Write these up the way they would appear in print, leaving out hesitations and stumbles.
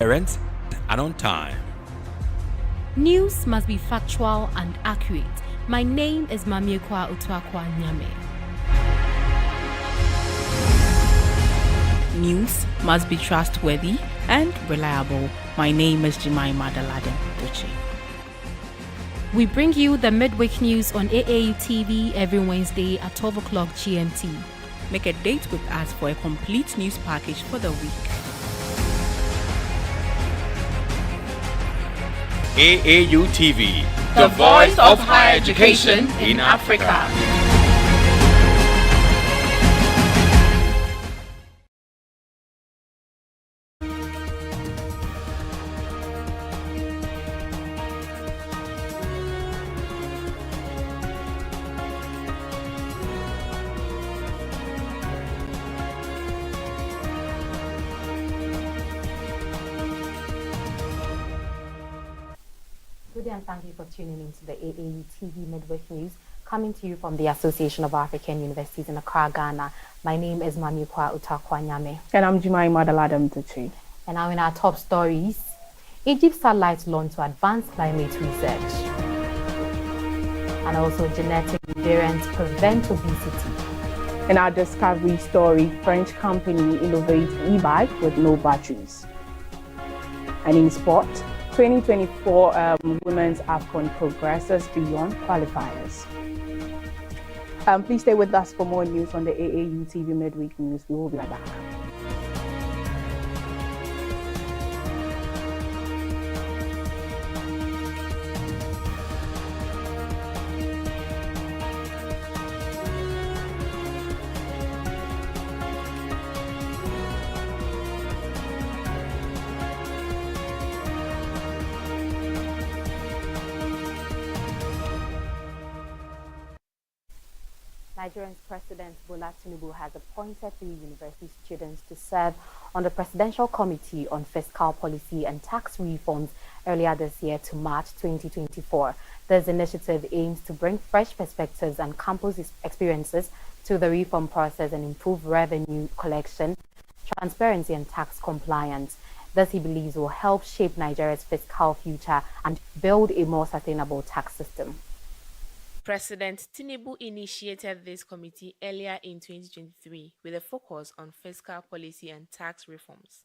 Parents and on time. News must be factual and accurate. My name is Mamiekwa Utuakwa Nyame. News must be trustworthy and reliable. My name is Jemima Daladem Duchi. We bring you the midweek news on AAU TV every Wednesday at 12 o'clock GMT. Make a date with us for a complete news package for the week. AAU TV, the voice of higher education in Africa. Good day and thank you for tuning in to the AAU TV Mid-Week news, coming to you from the Association of African Universities in Accra, Ghana. My name is Mamiekwa Utuakwa Nyame. And I'm Jemima Daladem Duchi. And now in our top stories, Egypt satellites launch to advance climate research. And also genetic variants prevent obesity. In our discovery story, French company innovates e-bike with no batteries. And in sport, 2024 Women's AFCON progresses beyond qualifiers. Please stay with us for more news on the AAU TV Midweek News. We will be back. Nigeria's President Bola Tinubu has appointed 3 university students to serve on the Presidential Committee on Fiscal Policy and Tax Reforms earlier this year to March 2024. This initiative aims to bring fresh perspectives and campus experiences to the reform process and improve revenue collection, transparency, and tax compliance. This, he believes, will help shape Nigeria's fiscal future and build a more sustainable tax system. President Tinubu initiated this committee earlier in 2023 with a focus on fiscal policy and tax reforms.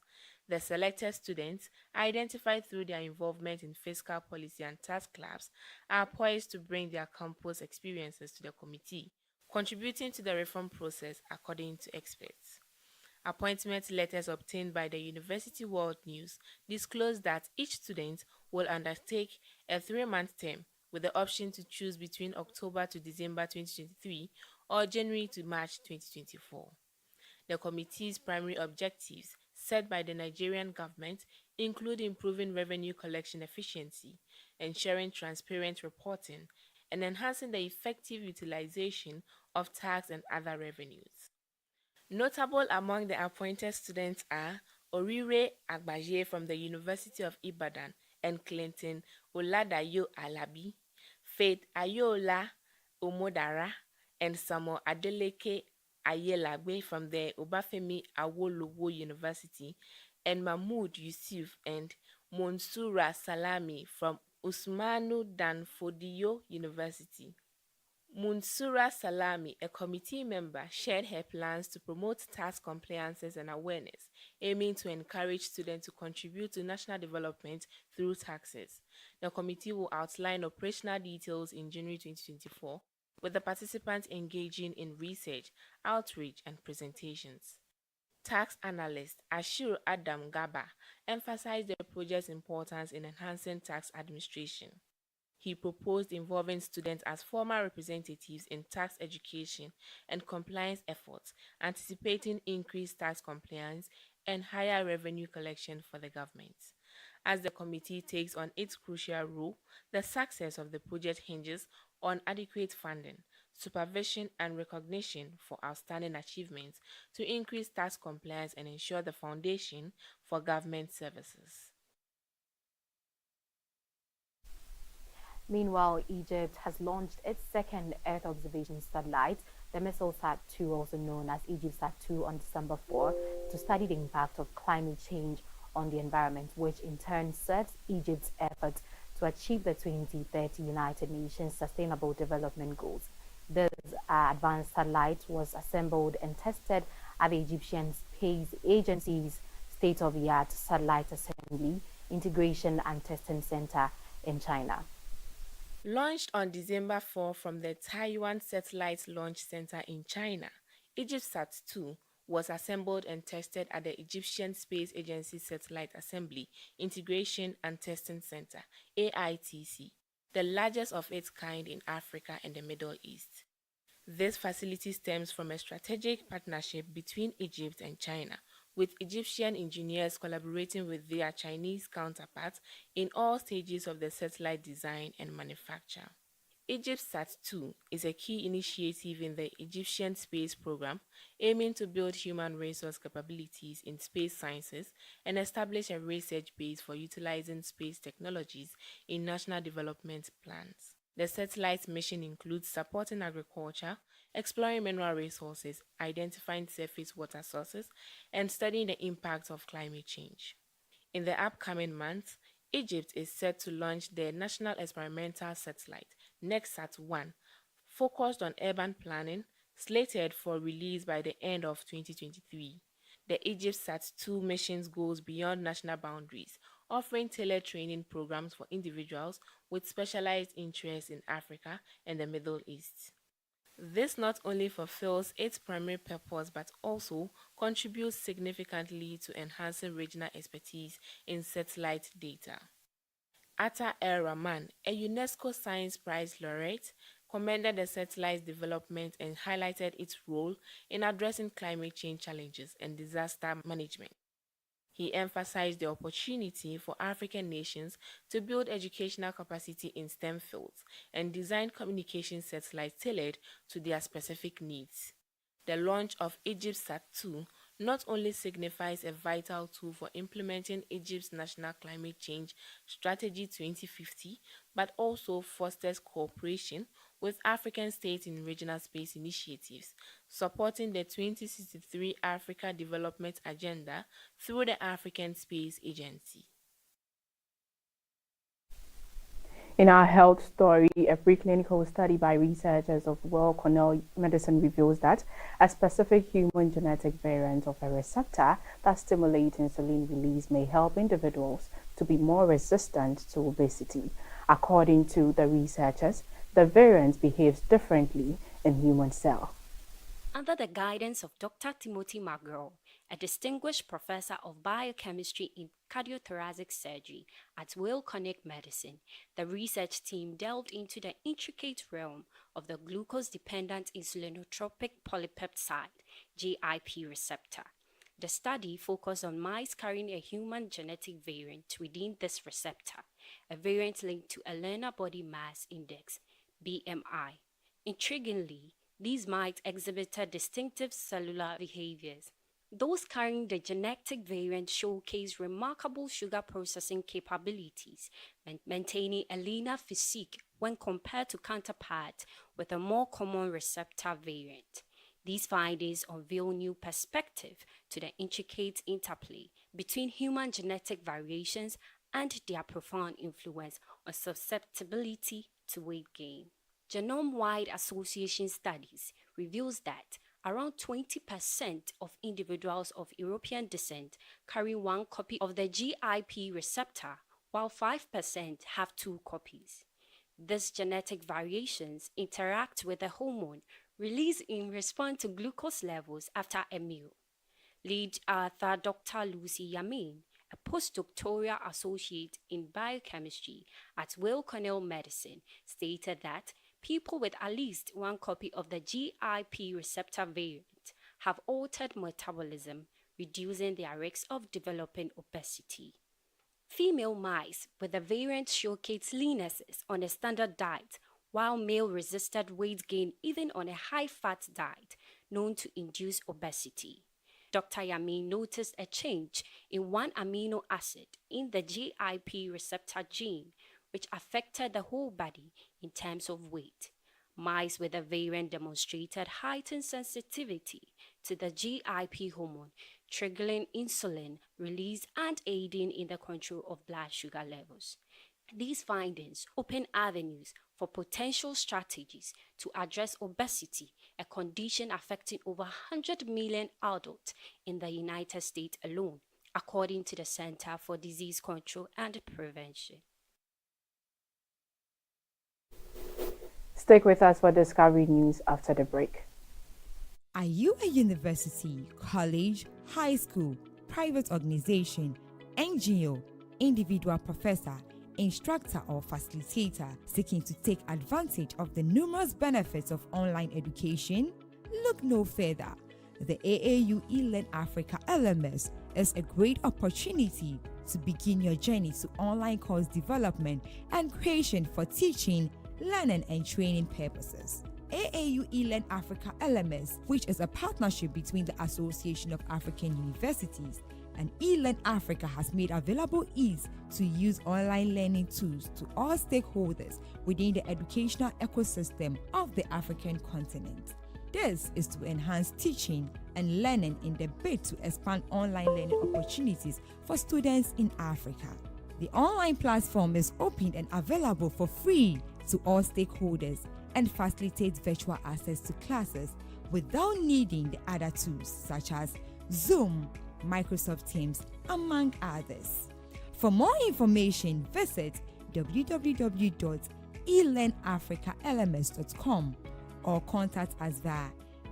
The selected students, identified through their involvement in fiscal policy and tax clubs, are poised to bring their campus experiences to the committee, contributing to the reform process according to experts. Appointment letters obtained by the University World News disclose that each student will undertake a 3-month term with the option to choose between October to December 2023 or January to March 2024. The committee's primary objectives set by the Nigerian government include improving revenue collection efficiency, ensuring transparent reporting, and enhancing the effective utilization of tax and other revenues. Notable among the appointed students are Orire Agbaje from the University of Ibadan and Clinton Oladayo Alabi, Faith Ayola Omodara, and Samuel Adeleke Ayelagbe from the Obafemi Awolowo University, and Mahmoud Yusuf and Monsura Salami from Usmanu Danfodiyo University. Monsura Salami, a committee member, shared her plans to promote tax compliances and awareness, aiming to encourage students to contribute to national development through taxes. The committee will outline operational details in January 2024, with the participants engaging in research, outreach, and presentations. Tax analyst Ashur Adam Gaba emphasized the project's importance in enhancing tax administration. He proposed involving students as formal representatives in tax education and compliance efforts, anticipating increased tax compliance and higher revenue collection for the government. As the committee takes on its crucial role, the success of the project hinges on adequate funding, supervision, and recognition for outstanding achievements to increase tax compliance and ensure the foundation for government services. Meanwhile, Egypt has launched its second Earth observation satellite, the Missile-Sat-2, also known as EgyptSat-2, on December 4, to study the impact of climate change on the environment, which in turn serves Egypt's efforts to achieve the 2030 United Nations Sustainable Development Goals. This advanced satellite was assembled and tested at the Egyptian Space Agency's state-of-the-art satellite assembly, integration and testing center in China. Launched on December 4 from the Taiwan Satellite Launch Center in China, EgyptSat-2 was assembled and tested at the Egyptian Space Agency Satellite Assembly, Integration and Testing Center (AITC), the largest of its kind in Africa and the Middle East. This facility stems from a strategic partnership between Egypt and China, with Egyptian engineers collaborating with their Chinese counterparts in all stages of the satellite design and manufacture. EgyptSat-2 is a key initiative in the Egyptian space program, aiming to build human resource capabilities in space sciences and establish a research base for utilizing space technologies in national development plans. The satellite's mission includes supporting agriculture, exploring mineral resources, identifying surface water sources, and studying the impact of climate change. In the upcoming months, Egypt is set to launch their National Experimental Satellite, NextSat-1, focused on urban planning, slated for release by the end of 2023. The EgyptSat-2 mission goes beyond national boundaries, offering tailored training programs for individuals with specialized interests in Africa and the Middle East. This not only fulfills its primary purpose but also contributes significantly to enhancing regional expertise in satellite data. Atta El-Rahman, a UNESCO Science Prize laureate, commended the satellite's development and highlighted its role in addressing climate change challenges and disaster management. He emphasized the opportunity for African nations to build educational capacity in STEM fields and design communication satellites tailored to their specific needs. The launch of EgyptSat-2 not only signifies a vital tool for implementing Egypt's National Climate Change Strategy 2050, but also fosters cooperation with African states in regional space initiatives, supporting the 2063 Africa Development Agenda through the African Space Agency. In our health story, a preclinical study by researchers of Weill Cornell Medicine reveals that a specific human genetic variant of a receptor that stimulates insulin release may help individuals to be more resistant to obesity. According to the researchers, the variant behaves differently in human cells. Under the guidance of Dr. Timothy McGraw, a distinguished professor of biochemistry in cardiothoracic surgery at Weill Cornell Medicine, the research team delved into the intricate realm of the glucose-dependent insulinotropic polypeptide (GIP) receptor. The study focused on mice carrying a human genetic variant within this receptor, a variant linked to a learner body mass index (BMI). Intriguingly, these mice exhibited distinctive cellular behaviors. Those carrying the genetic variant showcase remarkable sugar processing capabilities and maintaining a leaner physique when compared to counterparts with a more common receptor variant. These findings unveil new perspective to the intricate interplay between human genetic variations and their profound influence on susceptibility to weight gain. Genome-wide association studies reveals that around 20% of individuals of European descent carry one copy of the GIP receptor, while 5% have two copies. These genetic variations interact with the hormone released in response to glucose levels after a meal. Lead author Dr. Lucy Yamin, a postdoctoral associate in biochemistry at Weill Cornell Medicine, stated that people with at least one copy of the GIP receptor variant have altered metabolism, reducing their risk of developing obesity. Female mice with the variant showcase leannesses on a standard diet, while male resisted weight gain even on a high-fat diet, known to induce obesity. Dr. Yamin noticed a change in one amino acid in the GIP receptor gene, which affected the whole body in terms of weight. Mice with the variant demonstrated heightened sensitivity to the GIP hormone, triggering insulin release and aiding in the control of blood sugar levels. These findings open avenues for potential strategies to address obesity, a condition affecting over 100 million adults in the United States alone, according to the Center for Disease Control and Prevention. Stick with us for Discovery News after the break. Are you a university, college, high school, private organization, NGO, individual professor, instructor or facilitator seeking to take advantage of the numerous benefits of online education? Look no further. The AAU eLearn Africa LMS is a great opportunity to begin your journey to online course development and creation for teaching, learning and training purposes. AAU eLearn Africa LMS, which is a partnership between the Association of African Universities and eLearn Africa, has made available ease to use online learning tools to all stakeholders within the educational ecosystem of the African continent. This is to enhance teaching and learning in the bid to expand online learning opportunities for students in Africa. The online platform is open and available for free to all stakeholders and facilitates virtual access to classes without needing the other tools such as Zoom, Microsoft Teams, among others. For more information, visit www.elearnafricalms.com or contact us via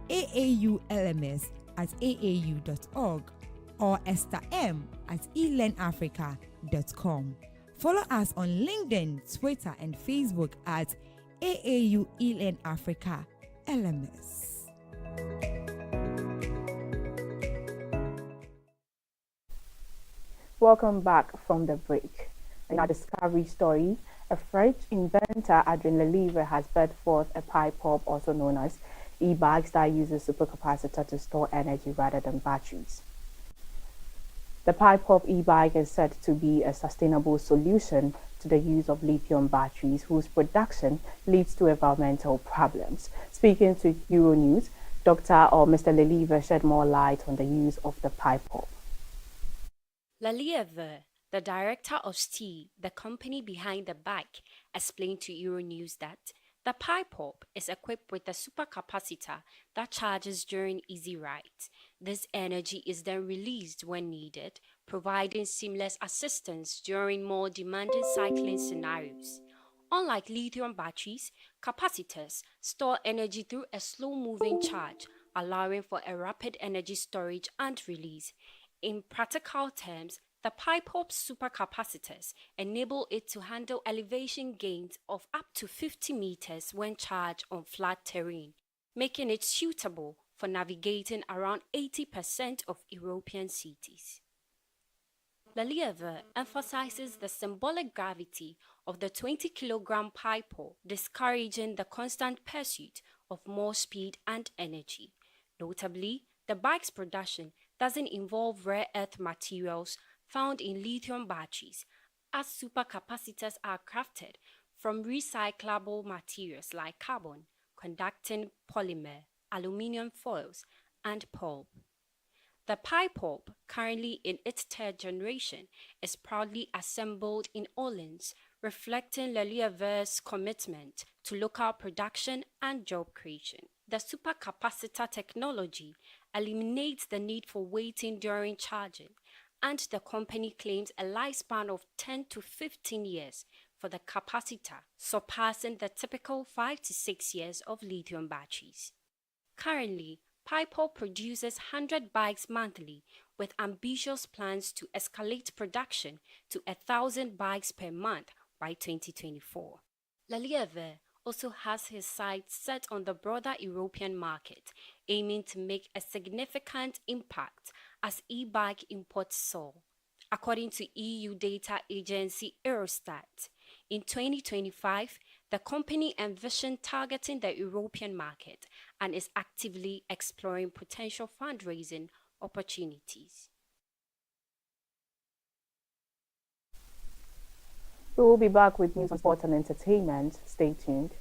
aaulms@aau.org or estherm@elearnafrica.com. Follow us on LinkedIn, Twitter, and Facebook at AAU eLearn Africa LMS. Welcome back from the break. In our discovery story, a French inventor, Adrien Lelièvre, has brought forth a pipe pop, also known as e-bags, that uses supercapacitor to store energy rather than batteries. The pipe pop e-bag is said to be a sustainable solution to the use of lithium batteries, whose production leads to environmental problems. Speaking to Euronews, Mr. Lelièvre shed more light on the use of the pipe pop. Lelièvre, the director of STEE, the company behind the bike, explained to Euronews that the pipe pop is equipped with a supercapacitor that charges during easy rides. This energy is then released when needed, providing seamless assistance during more demanding cycling scenarios. Unlike lithium batteries, capacitors store energy through a slow-moving charge, allowing for a rapid energy storage and release. In practical terms, the pipe pop supercapacitors enable it to handle elevation gains of up to 50 meters when charged on flat terrain, making it suitable for navigating around 80% of European cities. Lelièvre emphasizes the symbolic gravity of the 20-kilogram pipe pop, discouraging the constant pursuit of more speed and energy. Notably, the bike's production doesn't involve rare earth materials found in lithium batteries, as supercapacitors are crafted from recyclable materials like carbon, conducting polymer, aluminum foils, and pulp. The pipe pop, currently in its third generation, is proudly assembled in Orleans, reflecting Lelièvre's commitment to local production and job creation. The supercapacitor technology eliminates the need for waiting during charging, and the company claims a lifespan of 10 to 15 years for the capacitor, surpassing the typical 5 to 6 years of lithium batteries. Currently, pipe pop produces 100 bikes monthly, with ambitious plans to escalate production to 1,000 bikes per month by 2024. Lelièvre also has his sights set on the broader European market, aiming to make a significant impact as e-bike imports soar. According to EU data agency Eurostat, in 2025, the company envisioned targeting the European market and is actively exploring potential fundraising opportunities. We will be back with news on sports and entertainment. Stay tuned.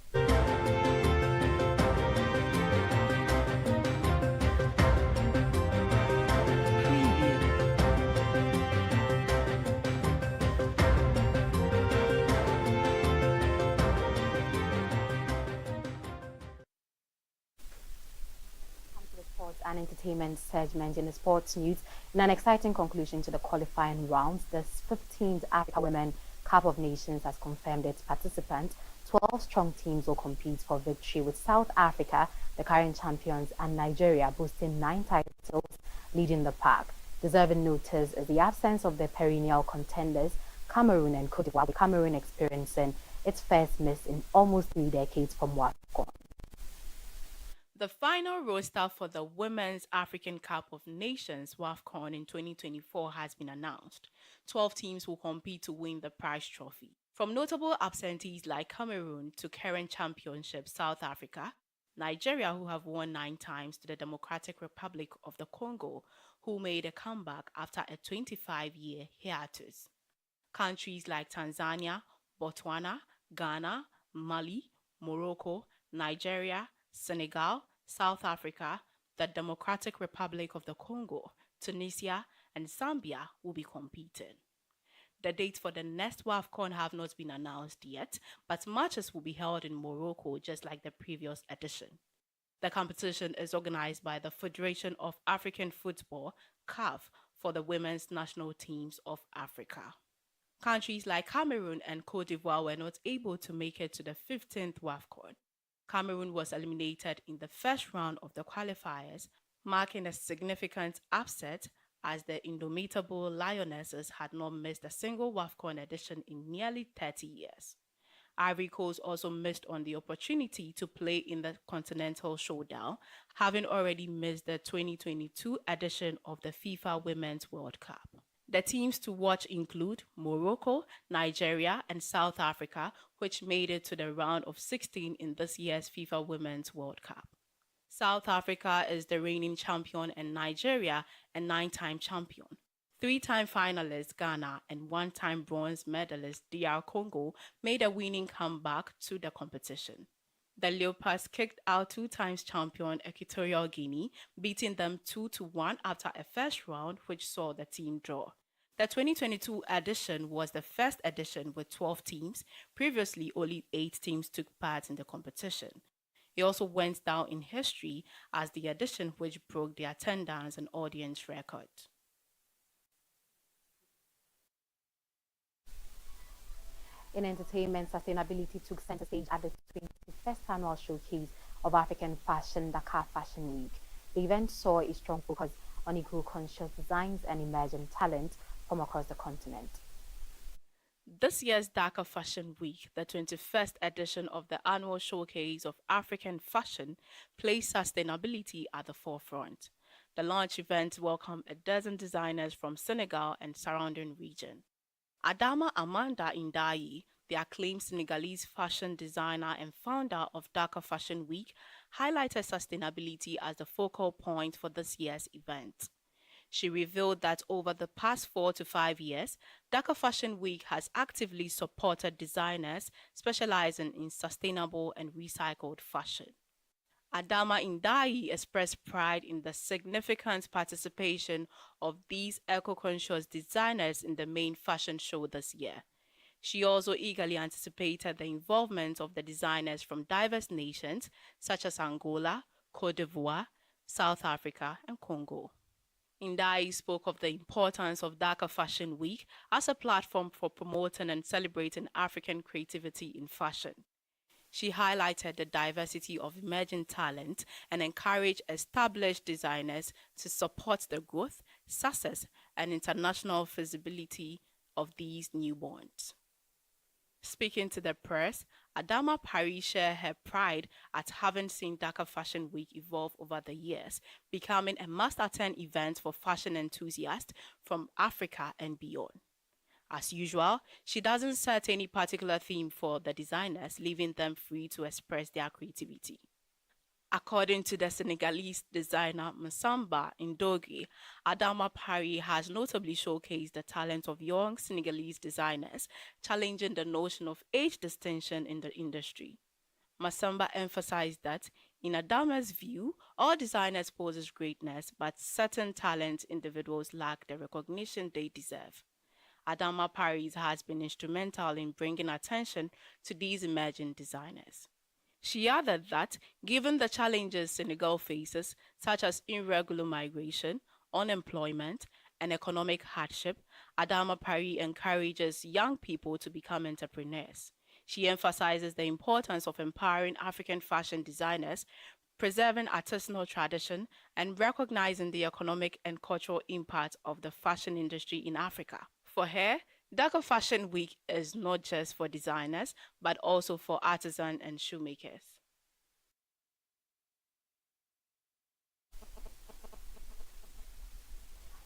an entertainment segment in the sports news. In an exciting conclusion to the qualifying rounds, the 15th Africa Women Cup of Nations has confirmed its participants. 12 strong teams will compete for victory, with South Africa, the current champions, and Nigeria boasting 9 titles, leading the pack. Deserving notice is the absence of the perennial contenders, Cameroon and Cote d'Ivoire, with Cameroon experiencing its first miss in almost 3 decades from WAFCON. The final roster for the Women's African Cup of Nations WAFCON in 2024 has been announced. 12 teams will compete to win the prize trophy. From notable absentees like Cameroon to current championship South Africa, Nigeria, who have won 9 times, to the Democratic Republic of the Congo, who made a comeback after a 25-year hiatus. Countries like Tanzania, Botswana, Ghana, Mali, Morocco, Nigeria, Senegal, South Africa, the Democratic Republic of the Congo, Tunisia, and Zambia will be competing. The dates for the next WAFCON have not been announced yet, but matches will be held in Morocco just like the previous edition. The competition is organized by the Federation of African Football, CAF, for the women's national teams of Africa. Countries like Cameroon and Cote d'Ivoire were not able to make it to the 15th WAFCON. Cameroon was eliminated in the first round of the qualifiers, marking a significant upset as the indomitable Lionesses had not missed a single WAFCON edition in nearly 30 years. Ivory Coast also missed on the opportunity to play in the Continental Showdown, having already missed the 2022 edition of the FIFA Women's World Cup. The teams to watch include Morocco, Nigeria, and South Africa, which made it to the round of 16 in this year's FIFA Women's World Cup. South Africa is the reigning champion and Nigeria a 9-time champion. 3-time finalist Ghana and 1-time bronze medalist DR Congo made a winning comeback to the competition. The Leopards kicked out 2-time champion Equatorial Guinea, beating them 2-1 after a first round, which saw the team draw. The 2022 edition was the first edition with 12 teams. Previously, only 8 teams took part in the competition. It also went down in history as the edition which broke the attendance and audience record. In entertainment, sustainability took center stage at the 21st annual showcase of African fashion, Dakar Fashion Week. The event saw a strong focus on eco-conscious designs and emerging talent from across the continent. This year's Dakar Fashion Week, the 21st edition of the annual showcase of African fashion, placed sustainability at the forefront. The launch event welcomed a dozen designers from Senegal and surrounding region. Adama Amanda Ndaye, the acclaimed Senegalese fashion designer and founder of Dakar Fashion Week, highlighted sustainability as the focal point for this year's event. She revealed that over the past 4 to 5 years, Dakar Fashion Week has actively supported designers specializing in sustainable and recycled fashion. Adama Ndaye expressed pride in the significant participation of these eco-conscious designers in the main fashion show this year. She also eagerly anticipated the involvement of the designers from diverse nations such as Angola, Cote d'Ivoire, South Africa, and Congo. Ndaye spoke of the importance of Dakar Fashion Week as a platform for promoting and celebrating African creativity in fashion. She highlighted the diversity of emerging talent and encouraged established designers to support the growth, success, and international visibility of these newborns. Speaking to the press, Adama Paris shared her pride at having seen Dakar Fashion Week evolve over the years, becoming a must-attend event for fashion enthusiasts from Africa and beyond. As usual, she doesn't set any particular theme for the designers, leaving them free to express their creativity. According to the Senegalese designer Massamba Ndogi, Adama Paris has notably showcased the talent of young Senegalese designers, challenging the notion of age distinction in the industry. Massamba emphasized that, in Adama's view, all designers possess greatness, but certain talented individuals lack the recognition they deserve. Adama Paris has been instrumental in bringing attention to these emerging designers. She added that, given the challenges Senegal faces, such as irregular migration, unemployment, and economic hardship, Adama Pari encourages young people to become entrepreneurs. She emphasizes the importance of empowering African fashion designers, preserving artisanal tradition, and recognizing the economic and cultural impact of the fashion industry in Africa. For her, Dhaka Fashion Week is not just for designers, but also for artisans and shoemakers.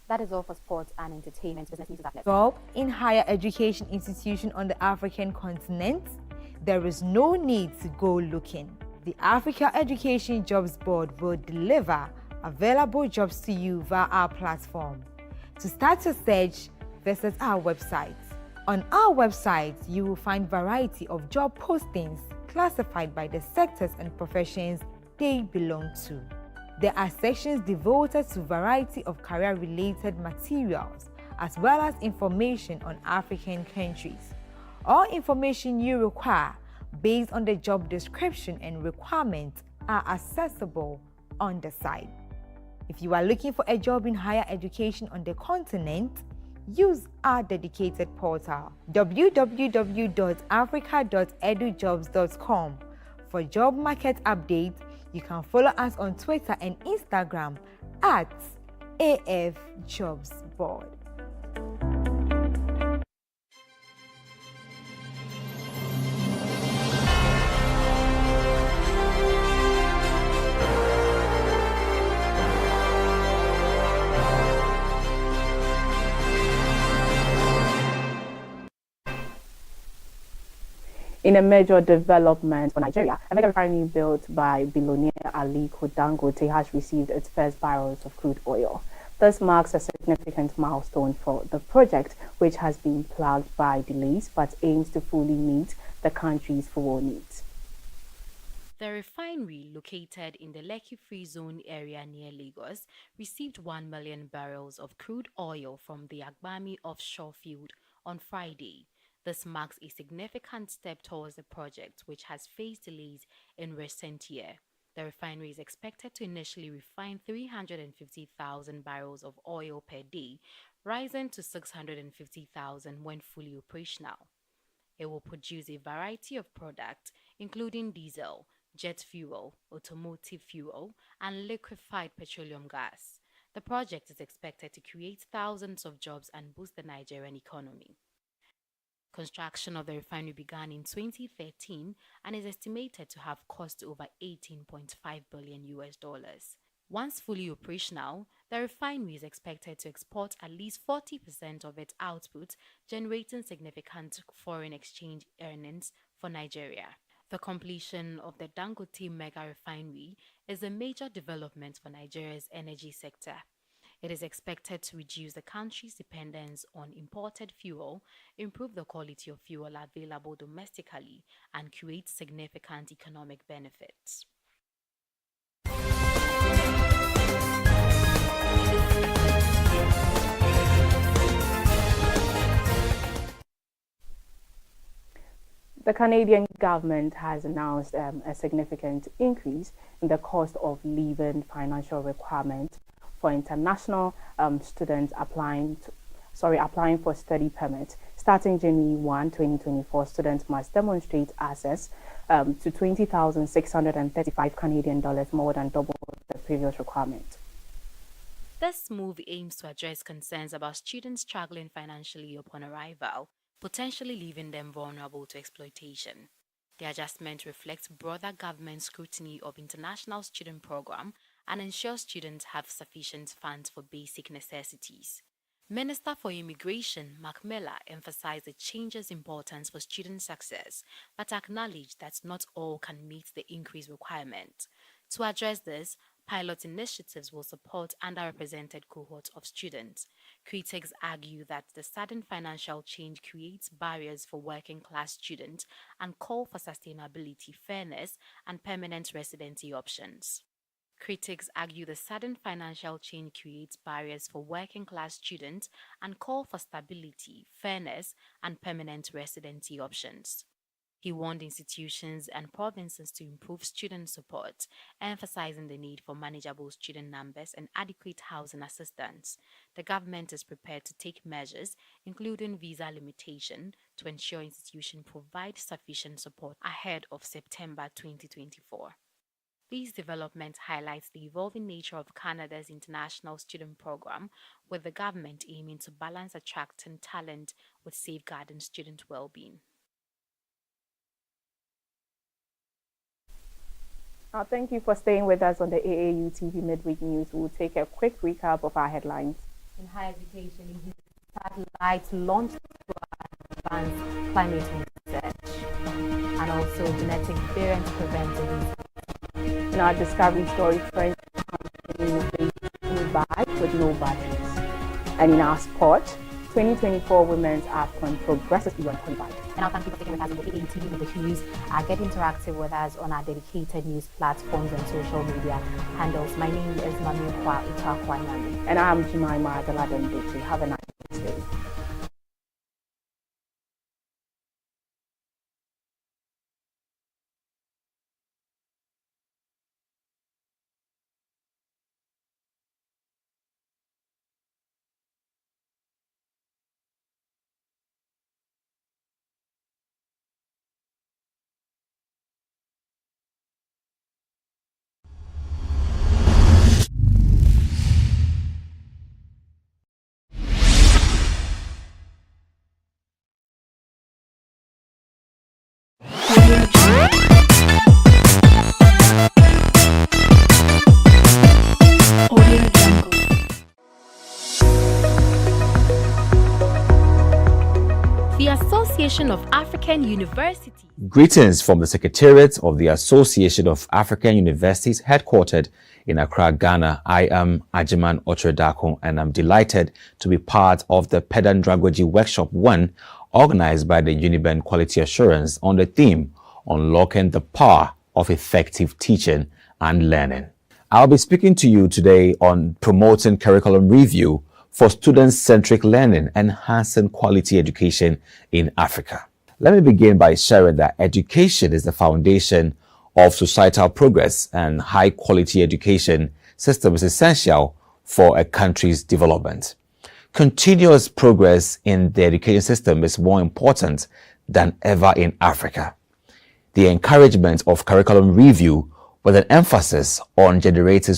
That is all for sports and entertainment. Business news is Job in higher education institution on the African continent, there is no need to go looking. The Africa Education Jobs Board will deliver available jobs to you via our platform. To start your search, visit our website. On our website, you will find variety of job postings classified by the sectors and professions they belong to. There are sections devoted to variety of career-related materials as well as information on African countries. All information you require based on the job description and requirements are accessible on the site. If you are looking for a job in higher education on the continent, use our dedicated portal www.africa.edujobs.com. For job market updates, you can follow us on Twitter and Instagram at AF Jobs Board. In a major development for Nigeria, a mega refinery built by billionaire Aliko Dangote has received its first barrels of crude oil. This marks a significant milestone for the project, which has been plagued by delays but aims to fully meet the country's fuel needs. The refinery, located in the Lekki Free Zone area near Lagos, received 1 million barrels of crude oil from the Agbami offshore field on Friday. This marks a significant step towards the project, which has faced delays in recent years. The refinery is expected to initially refine 350,000 barrels of oil per day, rising to 650,000 when fully operational. It will produce a variety of products, including diesel, jet fuel, automotive fuel, and liquefied petroleum gas. The project is expected to create thousands of jobs and boost the Nigerian economy. Construction of the refinery began in 2013 and is estimated to have cost over $18.5 billion. Once fully operational, the refinery is expected to export at least 40% of its output, generating significant foreign exchange earnings for Nigeria. The completion of the Dangote mega refinery is a major development for Nigeria's energy sector. It is expected to reduce the country's dependence on imported fuel, improve the quality of fuel available domestically, and create significant economic benefits. The Canadian government has announced a significant increase in the cost of living financial requirement for international students applying for study permits. Starting January 1, 2024, students must demonstrate access to 20,635 Canadian dollars, more than double the previous requirement. This move aims to address concerns about students struggling financially upon arrival, potentially leaving them vulnerable to exploitation. The adjustment reflects broader government scrutiny of international student program and ensures students have sufficient funds for basic necessities. Minister for Immigration, Mark Miller, emphasized the change's importance for student success, but acknowledged that not all can meet the increased requirement. To address this, pilot initiatives will support underrepresented cohorts of students. Critics argue that the sudden financial change creates barriers for working-class students and call for sustainability, fairness, and permanent residency options. Critics argue the sudden financial change creates barriers for working-class students and call for stability, fairness, and permanent residency options. He warned institutions and provinces to improve student support, emphasizing the need for manageable student numbers and adequate housing assistance. The government is prepared to take measures, including visa limitation, to ensure institutions provide sufficient support ahead of September 2024. These developments highlight the evolving nature of Canada's international student program, with the government aiming to balance attracting talent with safeguarding student well-being. Thank you for staying with us on the AAU TV Midweek News. We'll take a quick recap of our headlines. In higher education, satellites launched to advance climate research, and also genetic variants prevent disease. In our discovery story, French company will e-bike with no batteries. And in our sport, 2024 Women's AFCON progresses beyond qualified. And I'll thank you for taking with us on the AAU TV Mid-Week News. Get interactive with us on our dedicated news platforms and social media handles. My name is Mamiokwa Utakwanyami. And I'm Jemima Adeladenduchi. Have a nice day. The Association of African Universities. Greetings from the Secretariat of the Association of African Universities, headquartered in Accra, Ghana. I am Ajiman Otredakon, and I'm delighted to be part of the Pedagogy Workshop 1, organized by the Uniben Quality Assurance, on the theme Unlocking the Power of Effective Teaching and Learning. I'll be speaking to you today on promoting curriculum review for student-centric learning, enhancing quality education in Africa. Let me begin by sharing that education is the foundation of societal progress, and high-quality education system is essential for a country's development. Continuous progress in the education system is more important than ever in Africa. The encouragement of curriculum review with an emphasis on generating